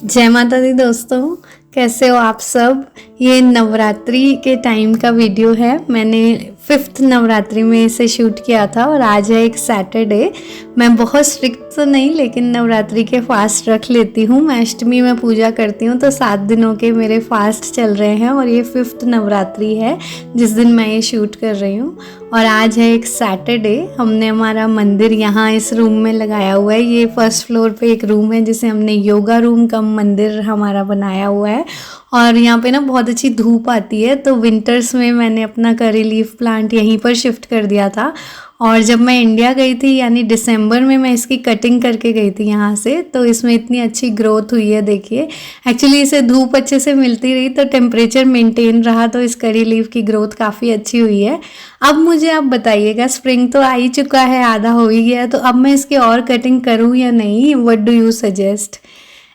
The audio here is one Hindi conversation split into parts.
जय माता दी दोस्तों, कैसे हो आप सब। ये नवरात्रि के टाइम का वीडियो है। मैंने 5th नवरात्रि में इसे शूट किया था और आज है एक सैटरडे। मैं बहुत स्ट्रिक्ट तो नहीं, लेकिन नवरात्रि के फास्ट रख लेती हूँ। मैं अष्टमी में पूजा करती हूँ, तो 7 दिनों के मेरे फास्ट चल रहे हैं और ये 5th नवरात्रि है जिस दिन मैं ये शूट कर रही हूँ। और आज है एक सैटरडे। हमने हमारा मंदिर यहाँ इस रूम में लगाया हुआ है। ये फर्स्ट फ्लोर पे एक रूम है जिसे हमने योगा रूम कम मंदिर हमारा बनाया हुआ है। और यहाँ पे ना बहुत अच्छी धूप आती है, तो विंटर्स में मैंने अपना करी लीफ प्लांट यहीं पर शिफ्ट कर दिया था। और जब मैं इंडिया गई थी यानी दिसंबर में, मैं इसकी कटिंग करके गई थी यहाँ से, तो इसमें इतनी अच्छी ग्रोथ हुई है। देखिए, एक्चुअली इसे धूप अच्छे से मिलती रही तो टेम्परेचर मेंटेन रहा, तो इस करी लीफ की ग्रोथ काफ़ी अच्छी हुई है। अब मुझे आप बताइएगा, स्प्रिंग तो आ ही चुका है, आधा हो ही गया, तो अब मैं इसकी और कटिंग करूँ या नहीं, what do you suggest.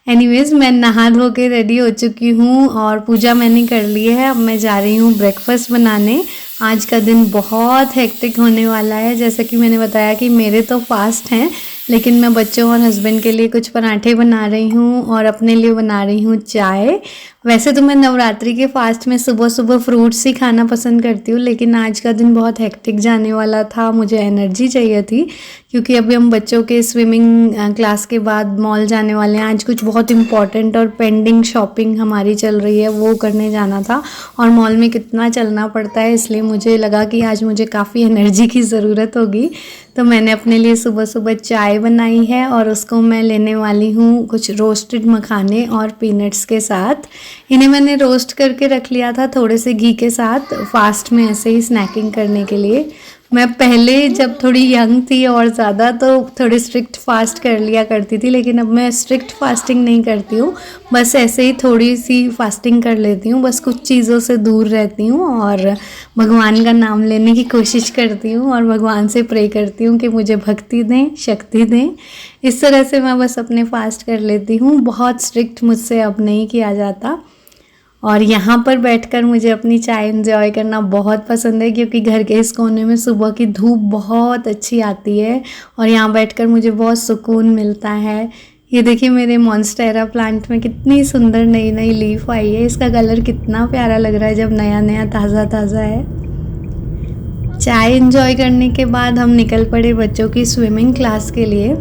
Anyways, मैं नहा धो के रेडी हो चुकी हूँ और पूजा मैंने कर ली है। अब मैं जा रही हूँ ब्रेकफास्ट बनाने। आज का दिन बहुत हेक्टिक होने वाला है। जैसा कि मैंने बताया कि मेरे तो फास्ट हैं, लेकिन मैं बच्चों और हस्बैंड के लिए कुछ पराठे बना रही हूँ और अपने लिए बना रही हूँ चाय। वैसे तो मैं नवरात्रि के फास्ट में सुबह सुबह फ्रूट्स ही खाना पसंद करती हूँ, लेकिन आज का दिन बहुत हेक्टिक जाने वाला था। मुझे एनर्जी चाहिए थी, क्योंकि अभी हम बच्चों के स्विमिंग क्लास के बाद मॉल जाने वाले हैं। आज कुछ बहुत इंपॉर्टेंट और पेंडिंग शॉपिंग हमारी चल रही है, वो करने जाना था। और मॉल में कितना चलना पड़ता है, इसलिए मुझे लगा कि आज मुझे काफ़ी एनर्जी की ज़रूरत होगी। तो मैंने अपने लिए सुबह सुबह चाय बनाई है और उसको मैं लेने वाली हूँ कुछ रोस्टेड मखाने और पीनट्स के साथ। इन्हें मैंने रोस्ट करके रख लिया था थोड़े से घी के साथ, फास्ट में ऐसे ही स्नैकिंग करने के लिए। मैं पहले जब थोड़ी यंग थी और ज़्यादा, तो थोड़ी स्ट्रिक्ट फास्ट कर लिया करती थी, लेकिन अब मैं स्ट्रिक्ट फास्टिंग नहीं करती हूँ। बस ऐसे ही थोड़ी सी फास्टिंग कर लेती हूँ, बस कुछ चीज़ों से दूर रहती हूँ और भगवान का नाम लेने की कोशिश करती हूँ और भगवान से प्रे करती हूँ कि मुझे भक्ति दें, शक्ति दें। इस तरह से मैं बस अपने फास्ट कर लेती हूँ। बहुत स्ट्रिक्ट मुझसे अब नहीं किया जाता। और यहाँ पर बैठकर मुझे अपनी चाय एंजॉय करना बहुत पसंद है, क्योंकि घर के इस कोने में सुबह की धूप बहुत अच्छी आती है और यहाँ बैठकर मुझे बहुत सुकून मिलता है। ये देखिए, मेरे मॉन्स्टेरा प्लांट में कितनी सुंदर नई नई लीफ आई है। इसका कलर कितना प्यारा लग रहा है जब नया नया ताज़ा ताज़ा है। चाय एंजॉय करने के बाद हम निकल पड़े बच्चों की स्विमिंग क्लास के लिए।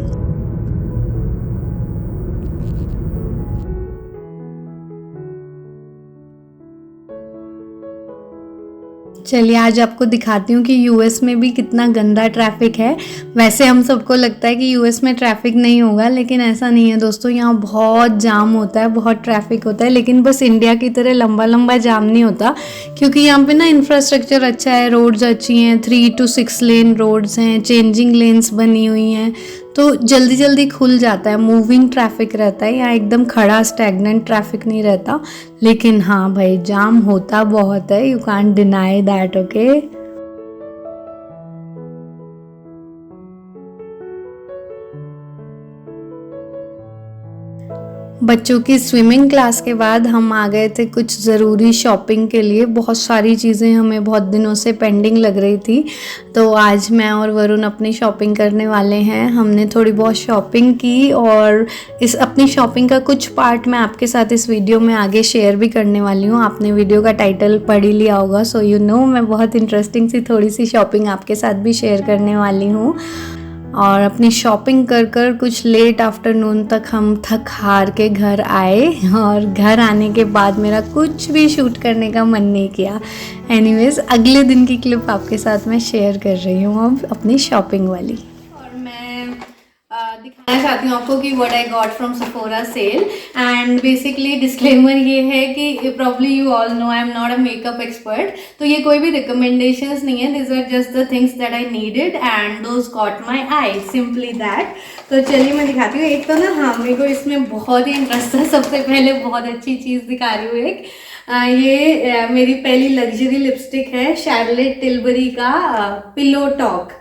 चलिए, आज आपको दिखाती हूँ कि यूएस में भी कितना गंदा ट्रैफिक है। वैसे हम सबको लगता है कि यूएस में ट्रैफिक नहीं होगा, लेकिन ऐसा नहीं है दोस्तों। यहाँ बहुत जाम होता है, बहुत ट्रैफिक होता है, लेकिन बस इंडिया की तरह लंबा लंबा जाम नहीं होता, क्योंकि यहाँ पे ना इंफ्रास्ट्रक्चर अच्छा है, रोड्स अच्छी हैं, 3 to 6 लेन रोड्स हैं, चेंजिंग लेन्स बनी हुई हैं, तो जल्दी जल्दी खुल जाता है। मूविंग ट्रैफिक रहता है यहाँ, एकदम खड़ा स्टैग्नेंट ट्रैफिक नहीं रहता। लेकिन हाँ भाई, जाम होता बहुत है, you can't deny that, okay. बच्चों की स्विमिंग क्लास के बाद हम आ गए थे कुछ ज़रूरी शॉपिंग के लिए। बहुत सारी चीज़ें हमें बहुत दिनों से पेंडिंग लग रही थी, तो आज मैं और वरुण अपनी शॉपिंग करने वाले हैं। हमने थोड़ी बहुत शॉपिंग की और इस अपनी शॉपिंग का कुछ पार्ट मैं आपके साथ इस वीडियो में आगे शेयर भी करने वाली हूँ। आपने वीडियो का टाइटल पढ़ ही लिया होगा, सो यू नो मैं बहुत इंटरेस्टिंग सी थोड़ी सी शॉपिंग आपके साथ भी शेयर करने वाली हूँ। और अपनी शॉपिंग कर कर कुछ लेट आफ्टरनून तक हम थक हार के घर आए, और घर आने के बाद मेरा कुछ भी शूट करने का मन नहीं किया। एनीवेज, अगले दिन की क्लिप आपके साथ मैं शेयर कर रही हूँ अब अपनी शॉपिंग वाली। और मैं दिखाना चाहती हूँ आपको कि what I got from Sephora sale. And basically disclaimer ये है कि probably you all know I am not a makeup expert, तो ये कोई भी रिकमेंडेशंस नहीं है। This are just the things that I needed and those got my eye, simply that. तो चलिए मैं दिखाती हूँ। एक तो ना, हाँ, मेरे को इसमें बहुत ही इंटरेस्ट है। सबसे पहले बहुत अच्छी चीज़ दिखा रही हूँ एक। ये मेरी पहली लग्जरी लिपस्टिक है, शार्लेट टिलबरी का पिलो टॉक।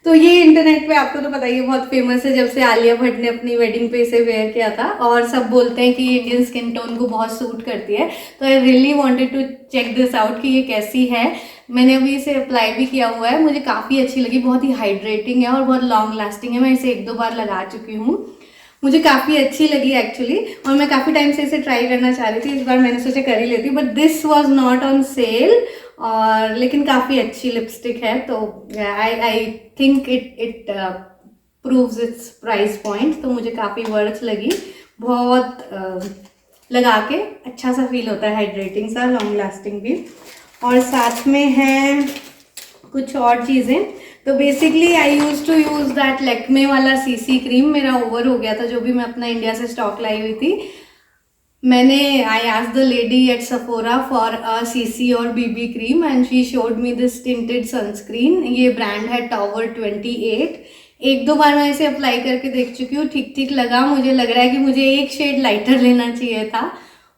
तो ये इंटरनेट पे आपको तो पता ही है, बहुत फेमस है, जब से आलिया भट्ट ने अपनी वेडिंग पे इसे वेयर किया था, और सब बोलते हैं कि इंडियन स्किन टोन को बहुत सूट करती है। तो I really wanted to check this out कि ये कैसी है। मैंने अभी इसे अप्लाई भी किया हुआ है, मुझे काफ़ी अच्छी लगी, बहुत ही हाइड्रेटिंग है और बहुत लॉन्ग लास्टिंग है। मैं इसे 1-2 बार लगा चुकी हूँ। मुझे काफ़ी अच्छी लगी एक्चुअली, और मैं काफ़ी टाइम से इसे ट्राई करना चाह रही थी। इस बार मैंने सोचा कर ही लेती, but this was not on sale, और लेकिन काफ़ी अच्छी लिपस्टिक है। तो I think it proves it's price point, तो मुझे काफ़ी वर्थ लगी। बहुत लगा के अच्छा सा फील होता है, हाइड्रेटिंग सा, लॉन्ग लास्टिंग भी। और साथ में है कुछ और चीज़ें। तो basically I use to use that Lakme वाला सीसी क्रीम, मेरा ओवर हो गया था जो भी मैं अपना इंडिया से स्टॉक लाई हुई थी। मैंने I asked the lady at Sephora for a CC और BB cream and she showed me this tinted sunscreen. ये ब्रांड है टॉवर 28। एक दो बार मैं इसे अप्लाई करके देख चुकी हूँ, ठीक ठीक लगा। मुझे लग रहा है कि मुझे एक शेड लाइटर लेना चाहिए था,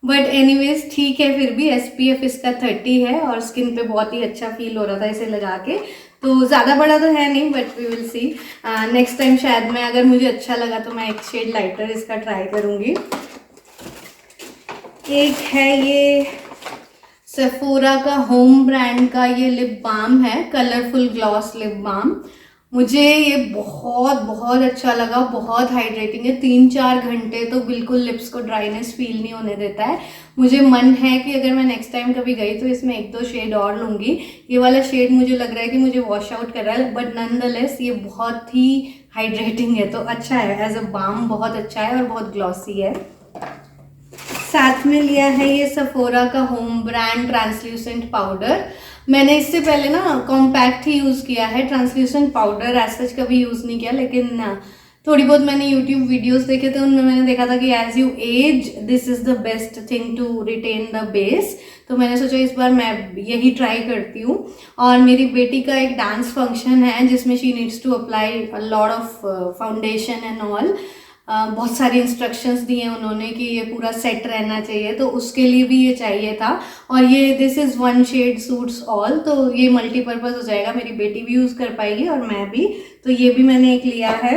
बट एनीवेज ठीक है। फिर भी SPF इसका 30 है और स्किन पे बहुत ही अच्छा फील हो रहा था इसे लगा के। तो ज़्यादा बड़ा तो है नहीं, but we will see next time. शायद मैं, अगर मुझे अच्छा लगा तो मैं एक शेड लाइटर इसका ट्राई करूँगी। एक है ये सेफोरा का होम ब्रांड का ये लिप बाम है, कलरफुल ग्लॉस लिप बाम। मुझे ये बहुत बहुत अच्छा लगा, बहुत हाइड्रेटिंग है। 3-4 घंटे तो बिल्कुल लिप्स को ड्राइनेस फील नहीं होने देता है। मुझे मन है कि अगर मैं नेक्स्ट टाइम कभी गई तो इसमें 1-2 शेड और लूँगी। ये वाला शेड मुझे लग रहा है कि मुझे वॉश आउट कर रहा है, बट नॉनदलेस ये बहुत ही हाइड्रेटिंग है, तो अच्छा है। एज अ बाम बहुत अच्छा है और बहुत ग्लॉसी है। साथ में लिया है ये सफोरा का होम ब्रांड ट्रांसल्यूसेंट पाउडर। मैंने इससे पहले ना कॉम्पैक्ट ही यूज़ किया है, ट्रांसल्यूसेंट पाउडर एज सच कभी यूज़ नहीं किया, लेकिन थोड़ी बहुत मैंने यूट्यूब वीडियोस देखे थे, उनमें मैंने देखा था कि as you as this is the best thing to retain the base. तो मैंने सोचा इस बार मैं यही ट्राई करती हूँ। और मेरी बेटी का एक डांस फंक्शन है जिसमें she needs to apply a lot of foundation and all. बहुत सारी इंस्ट्रक्शंस दिए हैं उन्होंने कि ये पूरा सेट रहना चाहिए, तो उसके लिए भी ये चाहिए था। और ये this is 1 shade suits all, तो ये मल्टीपर्पज़ हो जाएगा, मेरी बेटी भी यूज़ कर पाएगी और मैं भी। तो ये भी मैंने एक लिया है।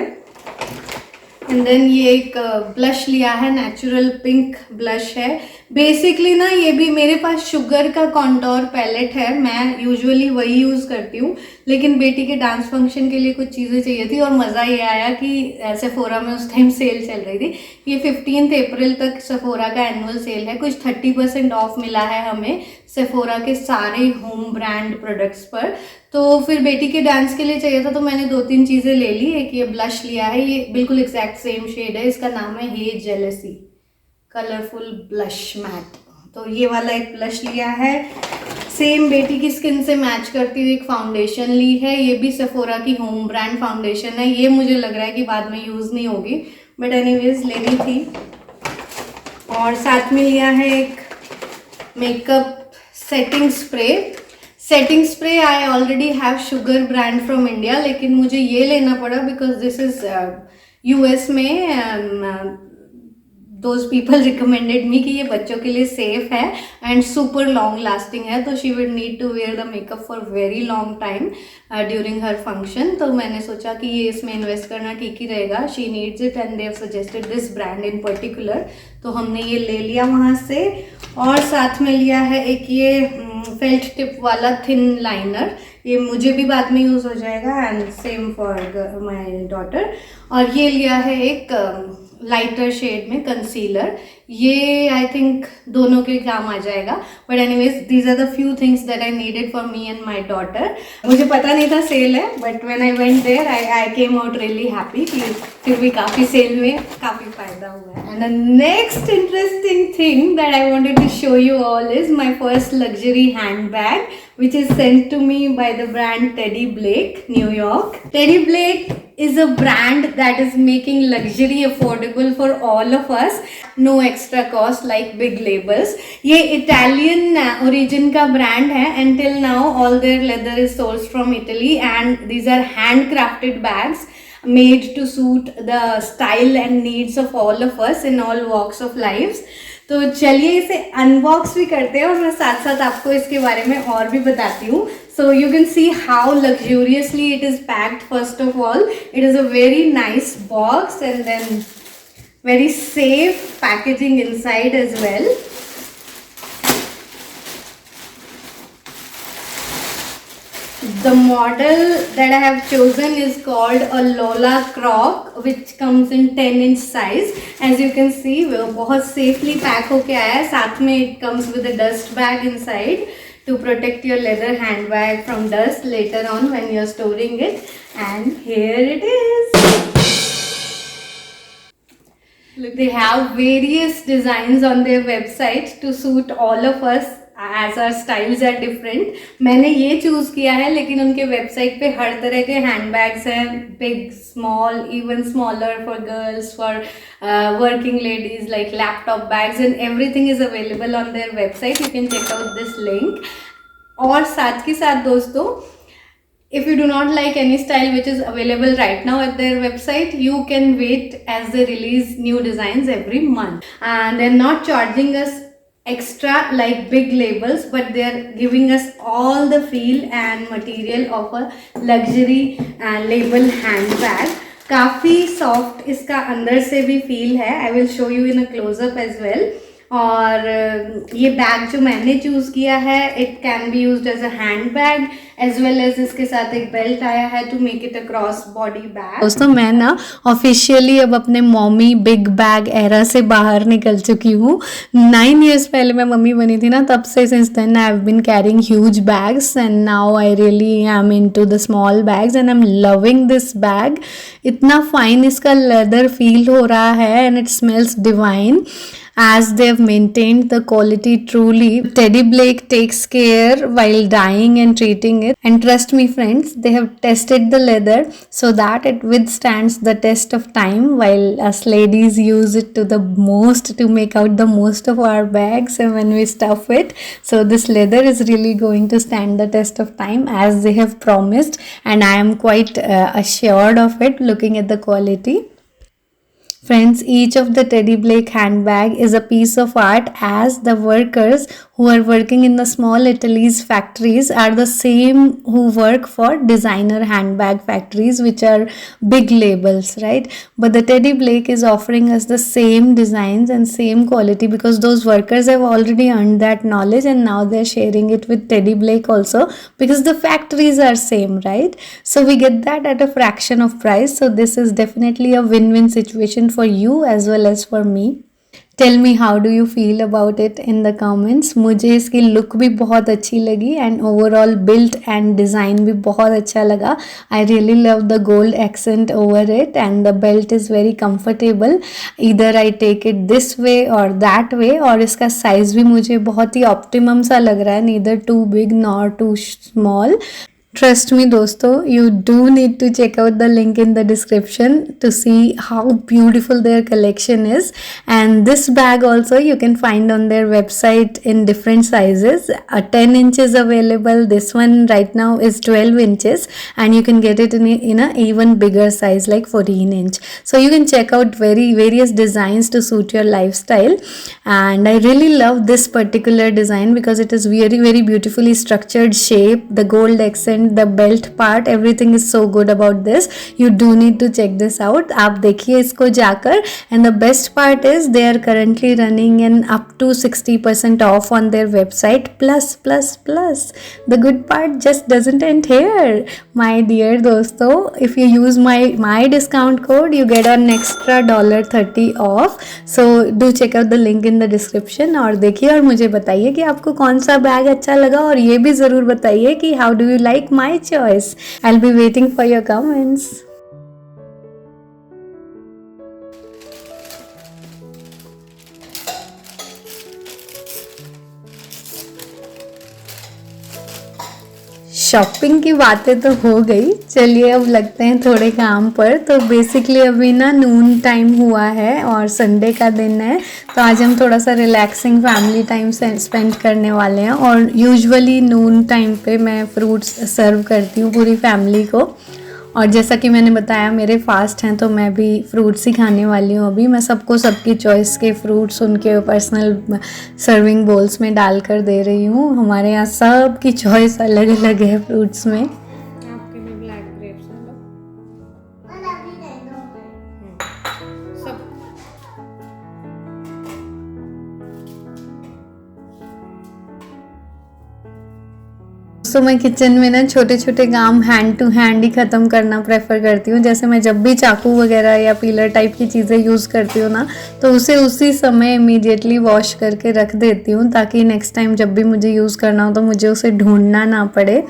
एंड देन ये एक ब्लश लिया है, नेचुरल पिंक ब्लश है। बेसिकली ना ये भी मेरे पास शुगर का कॉन्टोर पैलेट है, मैं यूजुअली वही यूज़ करती हूँ, लेकिन बेटी के डांस फंक्शन के लिए कुछ चीज़ें चाहिए थी। और मज़ा ये आया कि सेफोरा में उस टाइम सेल चल रही थी। ये 15 अप्रैल तक सेफोरा का एनुअल सेल है, कुछ 30% ऑफ मिला है हमें सेफोरा के सारे होम ब्रांड प्रोडक्ट्स पर। तो फिर बेटी के डांस के लिए चाहिए था, तो मैंने 2-3 चीज़ें ले ली। एक ये ब्लश लिया है, ये बिल्कुल एग्जैक्ट सेम शेड है, इसका नाम है हे जेलसी कलरफुल ब्लश मैट। तो ये वाला एक ब्लश लिया है। सेम बेटी की स्किन से मैच करती हुई एक फाउंडेशन ली है, ये भी सेफोरा की होम ब्रांड फाउंडेशन है। ये मुझे लग रहा है कि बाद में यूज़ नहीं होगी, बट एनीवेज लेनी थी। और साथ में लिया है एक makeup setting spray. Setting spray I already have sugar brand from India, लेकिन मुझे ये लेना पड़ा बिकॉज दिस इज़ US में दोज पीपल रिकमेंडेड मी कि ये बच्चों के लिए सेफ है एंड सुपर लॉन्ग लास्टिंग है, तो she would need to wear the makeup for very long time during her function. तो मैंने सोचा कि ये इसमें इन्वेस्ट करना ठीक ही रहेगा। She needs it and they have suggested this brand in particular, तो हमने ये ले लिया वहाँ से। और साथ में लिया है एक ये फेल्ट टिप वाला थिन लाइनर, ये मुझे भी बाद में यूज़ हो जाएगा and same for my daughter. और ये लिया है एक लाइटर शेड में कंसीलर, ये आई थिंक दोनों के काम आ जाएगा। But anyways these are the few things that I needed for me and my daughter. मुझे पता नहीं था सेल है, but when I went there I came out really happy कि फिर भी काफ़ी सेल में काफ़ी फ़ायदा हुआ है। And the next interesting thing that I wanted to show you all is my first luxury hand bag which is sent to me by the brand Teddy Blake, New York. Teddy Blake is a brand that is making luxury affordable for all of us, no extra cost like big labels. ये Italian origin का brand है and till now all their leather is sourced from Italy and these are handcrafted bags made to suit the style and needs of all of us in all walks of lives. तो चलिए इसे अनबॉक्स भी करते हैं और मैं साथ साथ आपको इसके बारे में और भी बताती हूँ। So you can see how luxuriously it is packed. First of all it is a very nice box and then very safe packaging inside as well. The model that I have chosen is called a Lola Croc, which comes in 10-inch size. As you can see, वो बहुत safely pack होके आया है. साथ में it comes with a dust bag inside to protect your leather handbag from dust later on when you're storing it. And here it is. They have various designs on their website to suit all of us as our styles are different. मैंने ये चूज़ किया है, लेकिन उनके वेबसाइट पे हर तरह के हैंड बैग्स हैं, big small, even smaller for girls, for working ladies, like laptop bags and everything is available on their website. You can check out this link. और साथ के साथ दोस्तों, if you do not like any style which is available right now at their website, you can wait as they release new designs every month. And they're not charging us extra like big labels, but they're giving us all the feel and material of a luxury label handbag. काफ़ी सॉफ्ट इसका अंदर से भी फील है. I will show you in a closeup as well. और ये बैग जो मैंने चूज़ किया है, it can be used as a hand bag as well as इसके साथ एक बेल्ट आया है to make it a cross body bag. दोस्तों, मैं ना ऑफिशियली अब अपने मम्मी बिग बैग एरा से बाहर निकल चुकी हूँ. 9 years पहले मैं मम्मी बनी थी ना, तब से since then I have been carrying huge bags and now I really am into the small bags and I am loving this bag. इतना फाइन इसका लेदर फील हो रहा है and it smells divine. As they have maintained the quality truly. Teddy Blake takes care while dyeing and treating it. And trust me friends, they have tested the leather so that it withstands the test of time, while us ladies use it to the most to make out the most of our bags and when we stuff it. So this leather is really going to stand the test of time as they have promised, and I am quite assured of it looking at the quality. Friends, each of the Teddy Blake handbag is a piece of art, as the workers who are working in the small Italy's factories are the same who work for designer handbag factories, which are big labels, right? But the Teddy Blake is offering us the same designs and same quality because those workers have already earned that knowledge and now they're sharing it with Teddy Blake also, because the factories are same, right? So we get that at a fraction of price. So this is definitely a win-win situation for you as well as for me. Tell me, how do you feel about it in the comments. मुझे इसकी लुक भी बहुत अच्छी लगी and overall built and design भी बहुत अच्छा लगा. I really love the gold accent over it and the belt is very comfortable. Either I take it this way और दैट वे. और इसका साइज़ भी मुझे बहुत ही ऑप्टिमम सा लग रहा है, neither too big nor too small. Trust me दोस्तों, you do need to check out the link in the description to see how beautiful their collection is. And this bag also you can find on their website in different sizes. 10 inches available. This one right now is 12 inches and you can get it in a even bigger size like 14 inch. So you can check out various designs to suit your lifestyle. And I really love this particular design because it is very beautifully structured shape. The gold accent, the belt part, everything is so good about this. You do need to check this out. आप देखिए इसको जाकर. And the best part is they are currently running an up to 60% off on their website. Plus. The good part just doesn't end here, my dear दोस्तों. If you use my discount code, you get an extra $30 off. So do check out the link in the description. और देखिए और मुझे बताइए कि आपको कौन सा बैग अच्छा लगा, और ये भी ज़रूर बताइए कि how do you like my choice. I'll be waiting for your comments. Shopping की बातें तो हो गई, चलिए अब लगते हैं थोड़े काम पर. तो बेसिकली अभी ना नून टाइम हुआ है और संडे का दिन है, तो आज हम थोड़ा सा रिलैक्सिंग फैमिली टाइम स्पेंड करने वाले हैं. और यूजुअली नून टाइम पे मैं फ्रूट्स सर्व करती हूँ पूरी फैमिली को. और जैसा कि मैंने बताया मेरे फास्ट हैं, तो मैं भी फ्रूट्स ही खाने वाली हूँ. अभी मैं सबको सबकी चॉइस के फ्रूट्स उनके पर्सनल सर्विंग बोल्स में डालकर दे रही हूँ. हमारे यहाँ सब की चॉइस अलग अलग है फ्रूट्स में. आपके लिए ब्लैक ग्रेप्स है लो. सब तो मैं किचन में ना छोटे छोटे काम हैंड टू हैंड ही ख़त्म करना प्रेफर करती हूँ। जैसे मैं जब भी चाकू वगैरह या पीलर टाइप की चीज़ें यूज़ करती हूँ ना, तो उसे उसी समय इमीडिएटली वॉश करके रख देती हूँ, ताकि नेक्स्ट टाइम जब भी मुझे यूज़ करना हो तो मुझे उसे ढूंढना ना पड़े।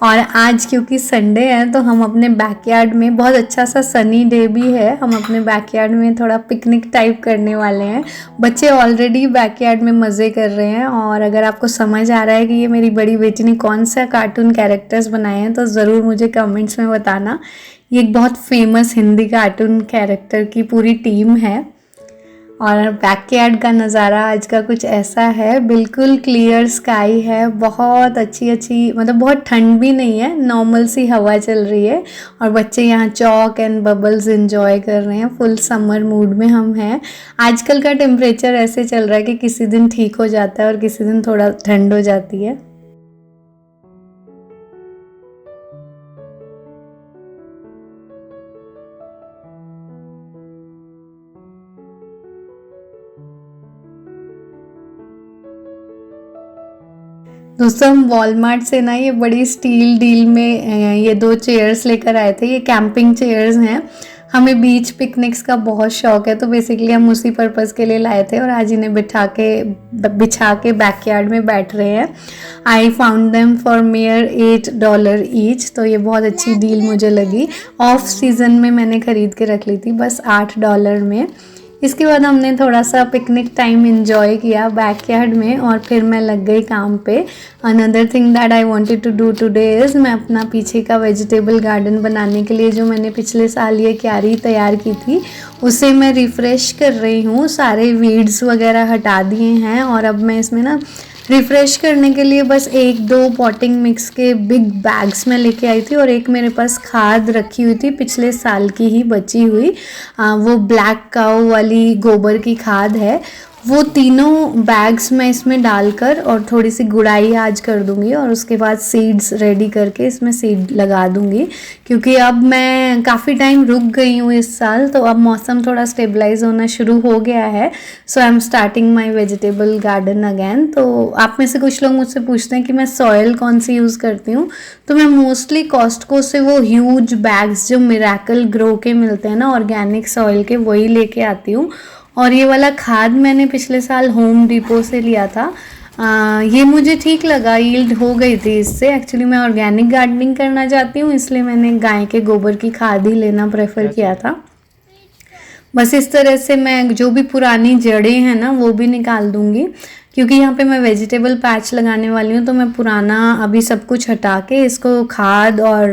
और आज क्योंकि संडे है तो हम अपने बैकयार्ड में, बहुत अच्छा सा सनी डे भी है, हम अपने बैकयार्ड में थोड़ा पिकनिक टाइप करने वाले हैं। बच्चे ऑलरेडी बैकयार्ड में मज़े कर रहे हैं। और अगर आपको समझ आ रहा है कि ये मेरी बड़ी बेटी ने कौन सा कार्टून कैरेक्टर्स बनाए हैं तो ज़रूर मुझे कमेंट्स में बताना। ये एक बहुत फेमस हिंदी कार्टून कैरेक्टर की पूरी टीम है। और बैकयार्ड का नज़ारा आज का कुछ ऐसा है, बिल्कुल क्लियर स्काई है, बहुत अच्छी मतलब बहुत ठंड भी नहीं है, नॉर्मल सी हवा चल रही है और बच्चे यहाँ चॉक एंड बबल्स एंजॉय कर रहे हैं। फुल समर मूड में हम हैं। आजकल का टेम्परेचर ऐसे चल रहा है कि किसी दिन ठीक हो जाता है और किसी दिन थोड़ा ठंड हो जाती है। दोस्तों हम वॉलमार्ट से ना ये बड़ी स्टील डील में ये 2 चेयर्स लेकर आए थे। ये कैंपिंग चेयर्स हैं। हमें बीच पिकनिक्स का बहुत शौक है, तो बेसिकली हम उसी पर्पज़ के लिए लाए थे और आज इन्हें बिछा के बैकयार्ड में बैठ रहे हैं। I found them for mayor $8 each, तो ये बहुत अच्छी डील मुझे लगी। ऑफ सीज़न में मैंने ख़रीद के रख ली थी, बस $8 में। इसके बाद हमने थोड़ा सा पिकनिक टाइम एंजॉय किया बैकयार्ड में और फिर मैं लग गई काम पे। Another thing that I wanted to do today is, मैं अपना पीछे का वेजिटेबल गार्डन बनाने के लिए जो मैंने पिछले साल ये क्यारी तैयार की थी उसे मैं रिफ़्रेश कर रही हूँ। सारे वीड्स वगैरह हटा दिए हैं और अब मैं इसमें ना रिफ़्रेश करने के लिए बस 1-2 पॉटिंग मिक्स के बिग बैग्स में लेके आई थी और एक मेरे पास खाद रखी हुई थी पिछले साल की ही बची हुई, वो ब्लैक काऊ वाली गोबर की खाद है। वो तीनों बैग्स मैं इसमें डालकर और थोड़ी सी गुड़ाई आज कर दूंगी और उसके बाद सीड्स रेडी करके इसमें सीड लगा दूंगी। क्योंकि अब मैं काफ़ी टाइम रुक गई हूँ इस साल, तो अब मौसम थोड़ा स्टेबलाइज होना शुरू हो गया है। So I am starting my vegetable garden again. तो आप में से कुछ लोग मुझसे पूछते हैं कि मैं सॉयल कौन सी यूज़ करती हूँ, तो मैं मोस्टली कॉस्टको से वो ह्यूज बैग्स जो मिरेकल ग्रो के मिलते हैं ना ऑर्गेनिक सॉइल के, वही लेके आती हूँ। और ये वाला खाद मैंने पिछले साल होम डिपो से लिया था। ये मुझे ठीक लगा, यील्ड हो गई थी इससे। एक्चुअली मैं ऑर्गेनिक गार्डनिंग करना चाहती हूँ, इसलिए मैंने गाय के गोबर की खाद ही लेना प्रेफर किया था। बस इस तरह से मैं जो भी पुरानी जड़ें हैं ना वो भी निकाल दूँगी, क्योंकि यहाँ पे मैं वेजिटेबल पैच लगाने वाली हूँ। तो मैं पुराना अभी सब कुछ हटा के इसको खाद और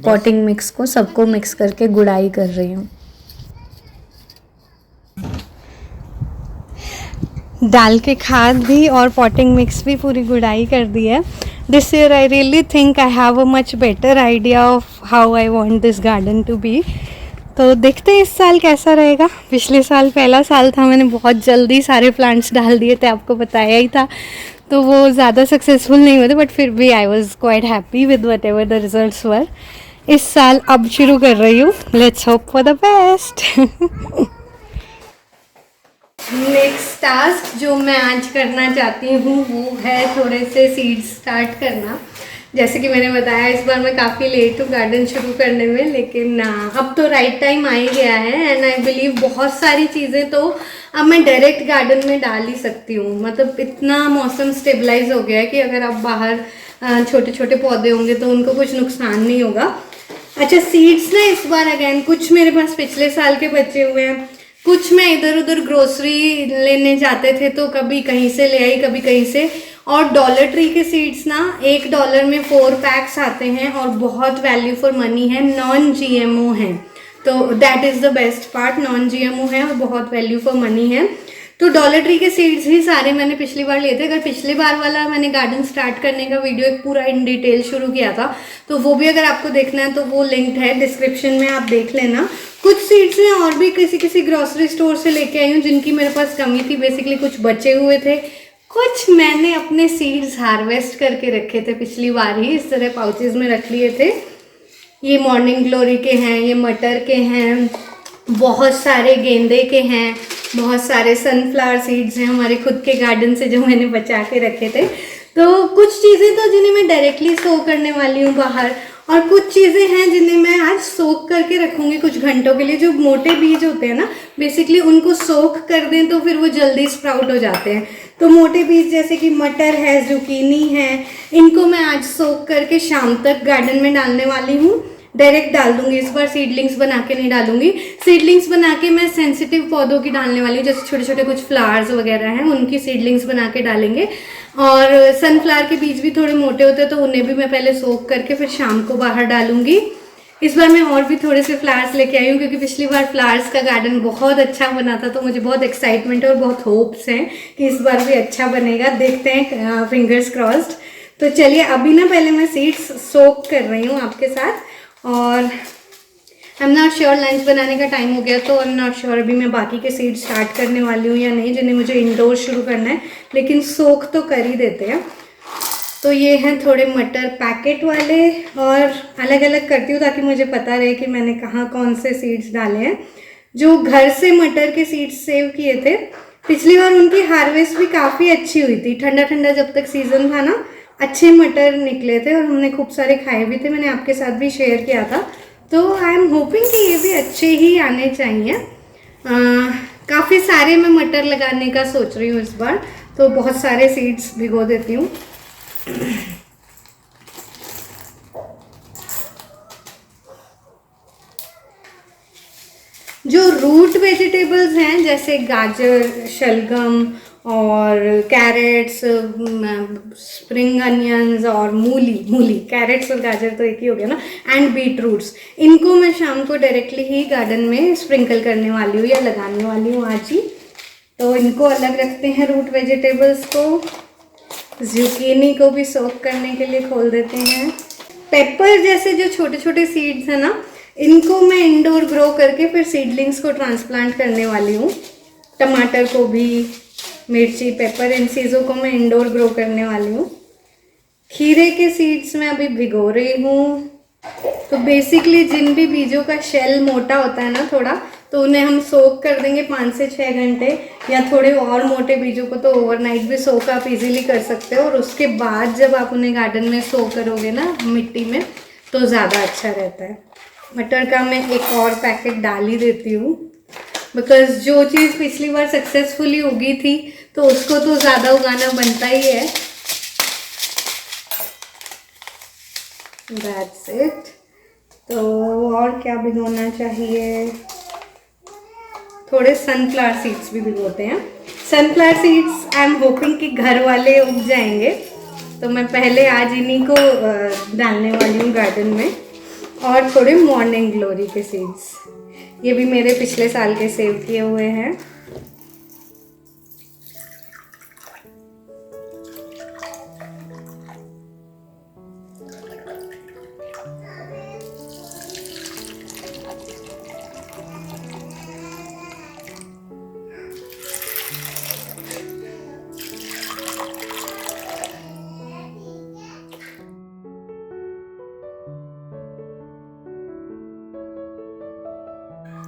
पॉटिंग मिक्स को सबको मिक्स करके गुड़ाई कर रही हूँ। डाल के खाद भी और पॉटिंग मिक्स भी पूरी गुड़ाई कर दी है। This year I really think I have a much better idea of how I want this garden to be. तो देखते हैं इस साल कैसा रहेगा। पिछले साल पहला साल था, मैंने बहुत जल्दी सारे प्लांट्स डाल दिए थे, आपको बताया ही था, तो वो ज़्यादा सक्सेसफुल नहीं हुए थे, बट फिर भी I was quite happy with what ever the results were. इस साल अब शुरू कर रही हूँ, let's hope for the best. Next task जो मैं आज करना चाहती हूँ वो है थोड़े से सीड्स स्टार्ट करना। जैसे कि मैंने बताया इस बार मैं काफ़ी लेट हूँ गार्डन शुरू करने में, लेकिन अब तो राइट टाइम आ ही गया है। एंड आई बिलीव बहुत सारी चीज़ें तो अब मैं डायरेक्ट गार्डन में डाल ही सकती हूँ। मतलब इतना मौसम स्टेबलाइज हो गया है कि अगर आप बाहर छोटे छोटे पौधे होंगे तो उनको कुछ नुकसान नहीं होगा। अच्छा, सीड्स ना इस बार अगेन कुछ मेरे पास पिछले साल के बचे हुए हैं, कुछ मैं इधर उधर ग्रोसरी लेने जाते थे तो कभी कहीं से ले आई कभी कहीं से। और डॉलर ट्री के सीड्स ना $1 में 4 पैक्स आते हैं और बहुत वैल्यू फॉर मनी है, नॉन GMO है, तो that is the best part, non GMO है और बहुत वैल्यू फॉर मनी है। तो डॉलर ट्री के सीड्स ही सारे मैंने पिछली बार लिए थे। अगर पिछली बार वाला मैंने गार्डन स्टार्ट करने का वीडियो एक पूरा इन डिटेल शुरू किया था, तो वो भी अगर आपको देखना है तो वो लिंक्ड है डिस्क्रिप्शन में, आप देख लेना। कुछ सीड्स मैं और भी किसी ग्रोसरी स्टोर से लेके आई हूँ जिनकी मेरे पास कमी थी, बेसिकली कुछ बचे हुए थे, कुछ मैंने अपने सीड्स हार्वेस्ट करके रखे थे पिछली बार ही, इस तरह पाउचेज में रख लिए थे। ये मॉर्निंग ग्लोरी के हैं, ये मटर के हैं, बहुत सारे गेंदे के हैं, बहुत सारे सनफ्लावर सीड्स हैं हमारे खुद के गार्डन से जो मैंने बचा के रखे थे। तो कुछ चीज़ें तो जिन्हें मैं डायरेक्टली सो करने वाली हूँ बाहर, और कुछ चीज़ें हैं जिन्हें मैं आज सोख करके रखूँगी कुछ घंटों के लिए। जो मोटे बीज होते हैं ना, बेसिकली उनको सोख कर दें तो फिर वो जल्दी स्प्राउट हो जाते हैं। तो मोटे बीज जैसे कि मटर है, जुकीनी है, इनको मैं आज सोख करके शाम तक गार्डन में डालने वाली हूँ। डायरेक्ट डाल दूंगी इस बार, सीडलिंग्स बना के नहीं डालूंगी। सीडलिंग्स बना के मैं सेंसिटिव पौधों की डालने वाली हूँ, जैसे छोटे छोटे कुछ फ्लावर्स वगैरह हैं उनकी सीडलिंग्स बना के डालेंगे। और सनफ्लावर के बीज भी थोड़े मोटे होते हैं तो उन्हें भी मैं पहले सोख करके फिर शाम को बाहर डालूंगी। इस बार मैं और भी थोड़े से फ्लावर्स लेके आई हूँ क्योंकि पिछली बार फ्लावर्स का गार्डन बहुत अच्छा बना था, तो मुझे बहुत एक्साइटमेंट है और बहुत होप्स हैं कि इस बार भी अच्छा बनेगा। देखते हैं, फिंगर्स क्रॉस्ड। तो चलिए अभी ना पहले मैं सीड्स सोक कर रही हूँ आपके साथ। और आई एम नॉट श्योर, लंच बनाने का टाइम हो गया तो आई एम नॉट श्योर अभी मैं बाकी के सीड स्टार्ट करने वाली हूँ या नहीं, जिन्हें मुझे इंडोर शुरू करना है, लेकिन सोख तो कर ही देते हैं। तो ये हैं थोड़े मटर पैकेट वाले, और अलग अलग करती हूँ ताकि मुझे पता रहे कि मैंने कहाँ कौन से सीड्स डाले हैं। जो घर से मटर के सीड्स सेव किए थे पिछली बार, उनकी हार्वेस्ट भी काफ़ी अच्छी हुई थी। ठंडा ठंडा जब तक सीज़न था ना, अच्छे मटर निकले थे और हमने खूब सारे खाए भी थे। मैंने आपके साथ भी शेयर किया था। तो आई एम होपिंग कि ये भी अच्छे ही आने चाहिए। काफ़ी सारे मैं मटर लगाने का सोच रही हूँ इस बार, तो बहुत सारे सीड्स भिगो देती हूँ। जो रूट वेजिटेबल्स हैं जैसे गाजर, शलगम और कैरेट्स, स्प्रिंग अनियंस और मूली, कैरेट्स और गाजर तो एक ही हो गया ना, एंड बीट रूट्स, इनको मैं शाम को डायरेक्टली ही गार्डन में स्प्रिंकल करने वाली हूँ या लगाने वाली हूँ आज ही। तो इनको अलग रखते हैं रूट वेजिटेबल्स को। ज़ुकीनी को भी सोक करने के लिए खोल देते हैं। पेपर जैसे जो छोटे छोटे सीड्स हैं ना, इनको मैं इंडोर ग्रो करके फिर सीडलिंग्स को ट्रांसप्लांट करने वाली हूँ। टमाटर को भी, मिर्ची, पेपर, इन चीज़ों को मैं इंडोर ग्रो करने वाली हूँ। खीरे के सीड्स मैं अभी भिगो रही हूँ। तो बेसिकली जिन भी बीजों का शेल मोटा होता है ना थोड़ा, तो उन्हें हम सोक कर देंगे 5 से 6 घंटे, या थोड़े और मोटे बीजों को तो ओवरनाइट भी सोक आप इजीली कर सकते हो। और उसके बाद जब आप उन्हें गार्डन में सो करोगे ना मिट्टी में, तो ज़्यादा अच्छा रहता है। मटर का मैं एक और पैकेट डाल ही देती हूँ, बिकॉज जो चीज़ पिछली बार सक्सेसफुली उगी थी तो उसको तो ज़्यादा उगाना बनता ही है। That's it. तो और क्या भिगोना चाहिए? थोड़े सनफ्लावर सीड्स भी भिगोते हैं। Sunflower seeds I am hoping कि घर वाले उग जाएंगे, तो मैं पहले आज इन्हीं को डालने वाली हूँ गार्डन में। और थोड़े मॉर्निंग ग्लोरी के सीड्स, ये भी मेरे पिछले साल के सेव किए हुए हैं।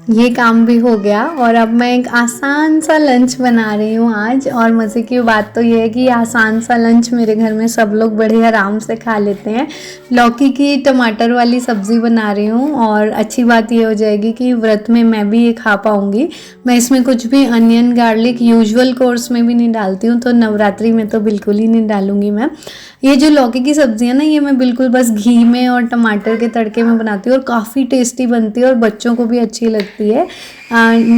ये काम भी हो गया और अब मैं एक आसान सा लंच बना रही हूँ आज। और मज़े की बात तो ये है कि आसान सा लंच मेरे घर में सब लोग बड़े आराम से खा लेते हैं। लौकी की टमाटर वाली सब्ज़ी बना रही हूँ, और अच्छी बात ये हो जाएगी कि व्रत में मैं भी ये खा पाऊँगी। मैं इसमें कुछ भी अनियन, गार्लिक यूजुअल कोर्स में भी नहीं डालती हूँ, तो नवरात्रि में तो बिल्कुल ही नहीं डालूँगी मैं। ये जो लौकी की सब्ज़ी है ना, ये मैं बिल्कुल बस घी में और टमाटर के तड़के में बनाती हूँ, और काफ़ी टेस्टी बनती है और बच्चों को भी अच्छी लगती है।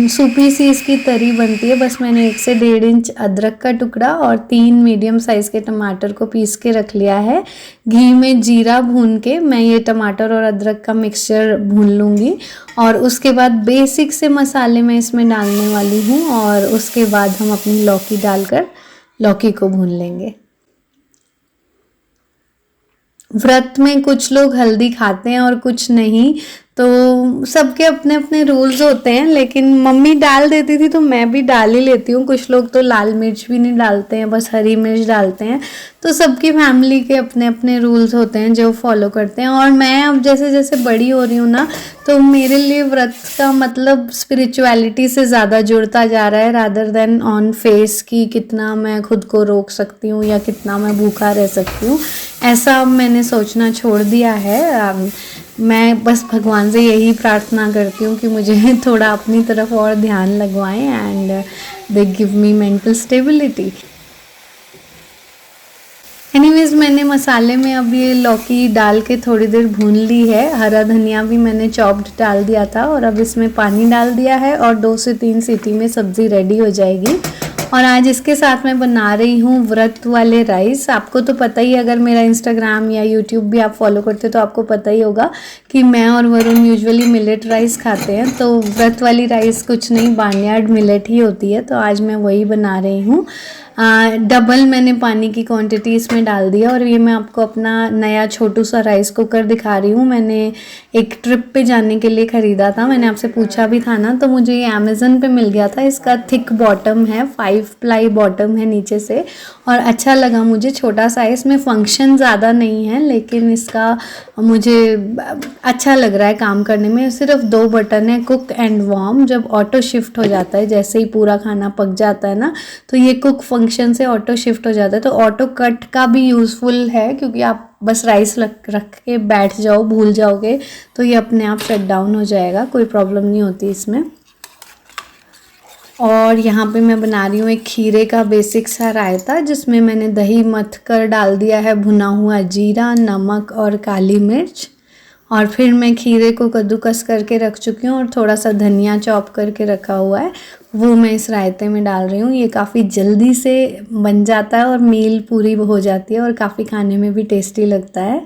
सूपी सी इसकी तरी बनती है। बस मैंने 1 से 1.5 इंच अदरक का टुकड़ा और 3 मीडियम साइज़ के टमाटर को पीस के रख लिया है। घी में जीरा भून के मैं ये टमाटर और अदरक का मिक्सचर भून लूँगी, और उसके बाद बेसिक से मसाले मैं इसमें डालने वाली हूँ, और उसके बाद हम अपनी लौकी डालकर लौकी को भून लेंगे। व्रत में कुछ लोग हल्दी खाते हैं और कुछ नहीं, तो सबके अपने अपने रूल्स होते हैं, लेकिन मम्मी डाल देती थी तो मैं भी डाल ही लेती हूँ। कुछ लोग तो लाल मिर्च भी नहीं डालते हैं, बस हरी मिर्च डालते हैं। तो सबकी फैमिली के अपने अपने रूल्स होते हैं जो फॉलो करते हैं। और मैं अब जैसे जैसे बड़ी हो रही हूँ ना, तो मेरे लिए व्रत का मतलब स्पिरिचुअलिटी से ज़्यादा जुड़ता जा रहा है रादर देन ऑन फेस कि कितना मैं खुद को रोक सकती हूँ या कितना मैं भूखा रह सकती हूँ। ऐसा अब मैंने सोचना छोड़ दिया है। मैं बस भगवान से यही प्रार्थना करती हूँ कि मुझे थोड़ा अपनी तरफ और ध्यान लगवाएं and they give me mental stability. Anyways मैंने मसाले में अब ये लौकी डाल के थोड़ी देर भून ली है। हरा धनिया भी मैंने चॉप्ड डाल दिया था और अब इसमें पानी डाल दिया है और 2 से 3 सीटी में सब्ज़ी रेडी हो जाएगी। और आज इसके साथ मैं बना रही हूँ व्रत वाले राइस। आपको तो पता ही, अगर मेरा इंस्टाग्राम या यूट्यूब भी आप फॉलो करते हो तो आपको पता ही होगा कि मैं और वरुण यूजुअली मिलेट राइस खाते हैं। तो व्रत वाली राइस कुछ नहीं, बार्नयार्ड मिलेट ही होती है। तो आज मैं वही बना रही हूँ। डबल मैंने पानी की क्वांटिटी इसमें डाल दिया। और ये मैं आपको अपना नया छोटू सा राइस कुकर दिखा रही हूँ। मैंने एक ट्रिप पे जाने के लिए ख़रीदा था, मैंने आपसे पूछा भी था ना, तो मुझे ये अमेज़न पे मिल गया था। इसका थिक बॉटम है, 5 प्लाई बॉटम है नीचे से, और अच्छा लगा मुझे। छोटा सा है, इसमें फंक्शन ज़्यादा नहीं है लेकिन इसका मुझे अच्छा लग रहा है काम करने में। सिर्फ 2 बटन है, कुक एंड वार्म। जब ऑटो शिफ्ट हो जाता है, जैसे ही पूरा खाना पक जाता है ना, तो ये कुक फंक्शन से ऑटो शिफ्ट हो जाता है। तो ऑटो कट का भी यूज़फुल है, क्योंकि आप बस राइस रख के बैठ जाओ, भूल जाओगे तो ये अपने आप शट डाउन हो जाएगा, कोई प्रॉब्लम नहीं होती इसमें। और यहाँ पे मैं बना रही हूँ एक खीरे का बेसिक सा रायता, जिसमें मैंने दही मथ कर डाल दिया है भुना हुआ जीरा, नमक और काली मिर्च। और फिर मैं खीरे को कद्दूकस करके रख चुकी हूँ और थोड़ा सा धनिया चॉप करके रखा हुआ है, वो मैं इस रायते में डाल रही हूँ। ये काफ़ी जल्दी से बन जाता है और मील पूरी हो जाती है और काफ़ी खाने में भी टेस्टी लगता है।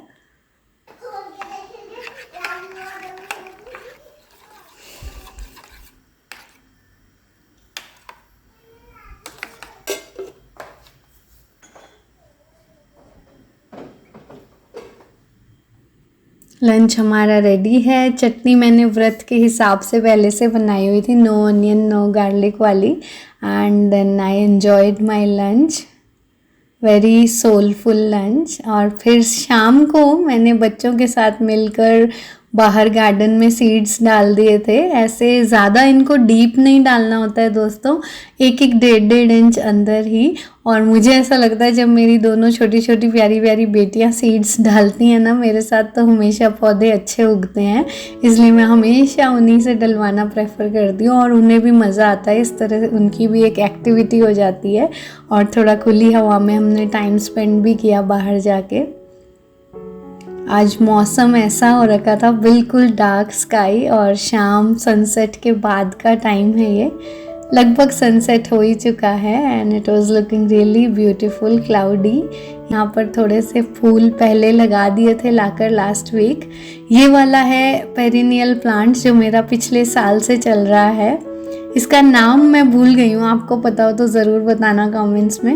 लंच हमारा रेडी है। चटनी मैंने व्रत के हिसाब से पहले से बनाई हुई थी, नो ऑनियन नो गार्लिक वाली। And then I enjoyed my lunch, very soulful lunch. और फिर शाम को मैंने बच्चों के साथ मिलकर बाहर गार्डन में सीड्स डाल दिए थे। ऐसे ज़्यादा इनको डीप नहीं डालना होता है दोस्तों, 1-1 इंच अंदर ही। और मुझे ऐसा लगता है जब मेरी दोनों छोटी छोटी प्यारी प्यारी बेटियां सीड्स डालती हैं ना मेरे साथ, तो हमेशा पौधे अच्छे उगते हैं। इसलिए मैं हमेशा उन्हीं से डलवाना प्रेफर करती हूँ और उन्हें भी मज़ा आता है। इस तरह उनकी भी एक एक्टिविटी हो जाती है और थोड़ा खुली हवा में हमने टाइम स्पेंड भी किया बाहर जाके। आज मौसम ऐसा हो रखा था, बिल्कुल डार्क स्काई, और शाम सनसेट के बाद का टाइम है। ये लगभग सनसेट हो ही चुका है and it was looking really beautiful, cloudy. यहाँ पर थोड़े से फूल पहले लगा दिए थे लाकर लास्ट वीक। ये वाला है पेरिनियल प्लांट जो मेरा पिछले साल से चल रहा है। इसका नाम मैं भूल गई हूँ, आपको पता हो तो ज़रूर बताना कमेंट्स में।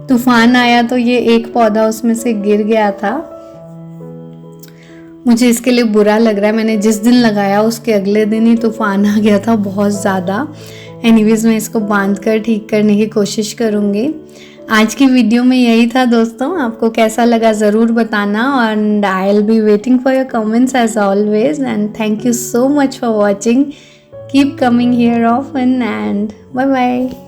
तूफान आया तो ये एक पौधा उसमें से गिर गया था, मुझे इसके लिए बुरा लग रहा है। मैंने जिस दिन लगाया उसके अगले दिन ही तूफान आ गया था बहुत ज़्यादा। एनीवेज मैं इसको बांध कर ठीक करने की कोशिश करूँगी। आज की वीडियो में यही था दोस्तों, आपको कैसा लगा ज़रूर बताना। And I will be waiting for your comments as always. And thank you so much for watching. Keep coming here often and bye bye.